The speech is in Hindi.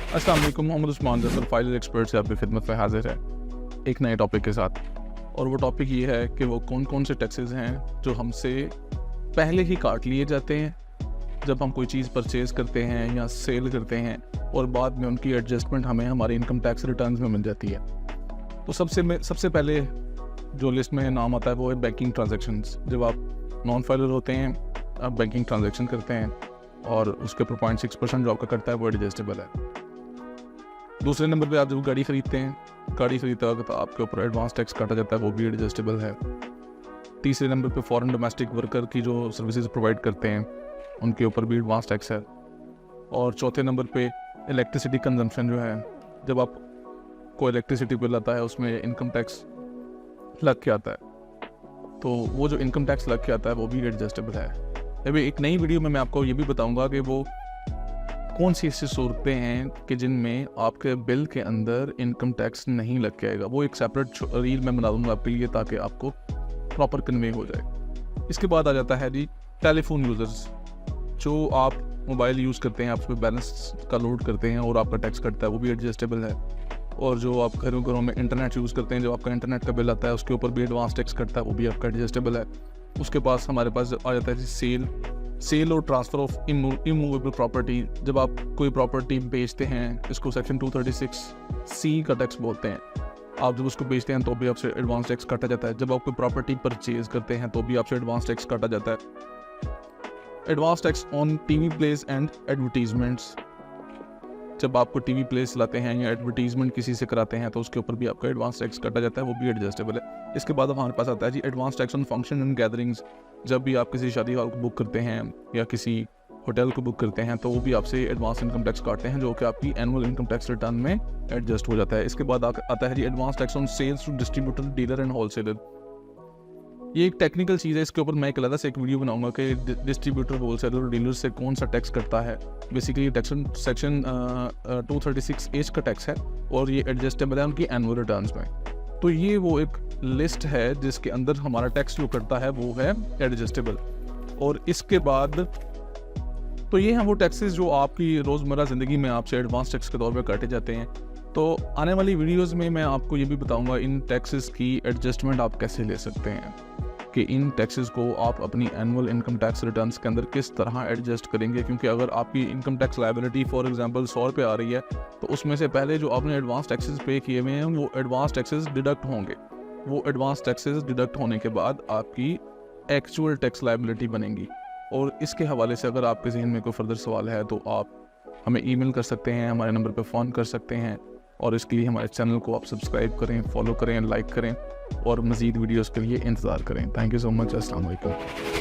अस्सलाम वालेकुम, मोहम्मद उस्मान जैसा फाइनल एक्सपर्ट से आपकी खिदमत में हाजिर है एक नए टॉपिक के साथ। और वो टॉपिक ये है कि वो कौन कौन से टैक्सेस हैं जो हमसे पहले ही काट लिए जाते हैं जब हम कोई चीज़ परचेज़ करते हैं या सेल करते हैं, और बाद में उनकी एडजस्टमेंट हमें हमारे इनकम टैक्स रिटर्न्स में मिल जाती है। तो सबसे पहले जो लिस्ट में नाम आता है वो है बैंकिंग ट्रांजैक्शंस। जब आप नॉन फाइलर होते हैं, आप बैंकिंग ट्रांजैक्शन करते हैं और उसके ऊपर 0.6% जो आपका कटता है वो एडजस्टेबल है। दूसरे नंबर पे आप जब गाड़ी ख़रीदते हैं, गाड़ी खरीदते वक्त तो आपके ऊपर एडवांस टैक्स काटा जाता है, वो भी एडजस्टेबल है। तीसरे नंबर पे फॉरेन डोमेस्टिक वर्कर की जो सर्विसेज प्रोवाइड करते हैं उनके ऊपर भी एडवांस टैक्स है। और चौथे नंबर पे इलेक्ट्रिसिटी कंजम्पशन जो है, जब आप को इलेक्ट्रिसिटी बिल आता है उसमें इनकम टैक्स लग के आता है, तो वो जो इनकम टैक्स लग के आता है वो भी एडजस्टेबल है। अभी एक नई वीडियो में मैं आपको ये भी बताऊंगा कि वो कौन सी ऐसी सूरतें हैं कि जिनमें आपके बिल के अंदर इनकम टैक्स नहीं लग के आएगा। वो एक सेपरेट रील मैं बना दूंगा आपके लिए ताकि आपको प्रॉपर कन्वे हो जाए। इसके बाद आ जाता है जी टेलीफोन यूज़र्स। जो आप मोबाइल यूज़ करते हैं, आप उस पर बैलेंस का लोड करते हैं और आपका टैक्स कटता है, वो भी एडजस्टेबल है। और जो आप घरों में इंटरनेट यूज़ करते हैं, जो आपका इंटरनेट का बिल आता है उसके ऊपर भी एडवांस टैक्स कटता है, वो भी आपका एडजस्टेबल है। उसके पास हमारे पास आ जाता है जी सेल और ट्रांसफ़र ऑफ इमूवेबल प्रॉपर्टी। जब आप कोई प्रॉपर्टी बेचते हैं, इसको सेक्शन 236C का टैक्स बोलते हैं। आप जब उसको बेचते हैं तो भी आपसे एडवांस टैक्स काटा जाता है। जब आप कोई प्रॉपर्टी परचेज करते हैं तो भी आपसे एडवांस टैक्स काटा जाता है। Advance tax on TV place and advertisements. जब आपको टीवी प्लेस लाते हैं या एडवर्टीजमेंट किसी से कराते हैं तो उसके ऊपर भी आपका एडवांस टैक्स काटा जाता है, वो भी एडजस्टेबल है। इसके बाद हमारे पास आता है जी advance tax on function and gatherings. जब भी आप किसी शादी हॉल को बुक करते हैं या किसी होटल को बुक करते हैं तो वो भी आपसे एडवांस इनकम टैक्स काटते हैं, जो कि आपकी एनुअल इनकम टैक्स रिटर्न में एडजस्ट हो जाता है। इसके बाद आता है जी advance tax on sales to distributor, dealer and wholesaler. ये एक टेक्निकल चीज़ है, इसके ऊपर मैं एक अलग से एक वीडियो बनाऊंगा कि डिस्ट्रीब्यूटर, होलसेलर और डीलर से कौन सा टैक्स कटता है। बेसिकली ये सेक्शन 236H का टैक्स है और ये एडजस्टेबल है उनकी एनुअल रिटर्न्स में। तो ये वो एक लिस्ट है जिसके अंदर हमारा टैक्स जो कटता है वो है एडजस्टेबल। और इसके बाद तो ये हैं वो टैक्सेस जो आपकी रोज़मर्रा ज़िंदगी में आपसे एडवांस टैक्स के तौर पर काटे जाते हैं। तो आने वाली वीडियोस में मैं आपको ये भी बताऊंगा इन टैक्सेस की एडजस्टमेंट आप कैसे ले सकते हैं, कि इन टैक्सेस को आप अपनी एनुअल इनकम टैक्स रिटर्न्स के अंदर किस तरह एडजस्ट करेंगे। क्योंकि अगर आपकी income tax liability for example 100 रुपये आ रही है तो उसमें से पहले जो आपने एडवांस टैक्सेस पे किए हुए हैं वो एडवांस टैक्सेस डिडक्ट होंगे। वो एडवांस टैक्सेस डिडक्ट होने के बाद आपकी एक्चुअल टैक्स लायबिलिटी बनेगी। और इसके हवाले से अगर आपके जहन में कोई फर्दर सवाल है तो आप हमें ईमेल कर सकते हैं, हमारे नंबर पर फ़ोन कर सकते हैं। और इसके लिए हमारे चैनल को आप सब्सक्राइब करें, फॉलो करें, लाइक करें और मज़ीद वीडियोस के लिए इंतज़ार करें। Thank you so much. अस्सलाम वालेकुम।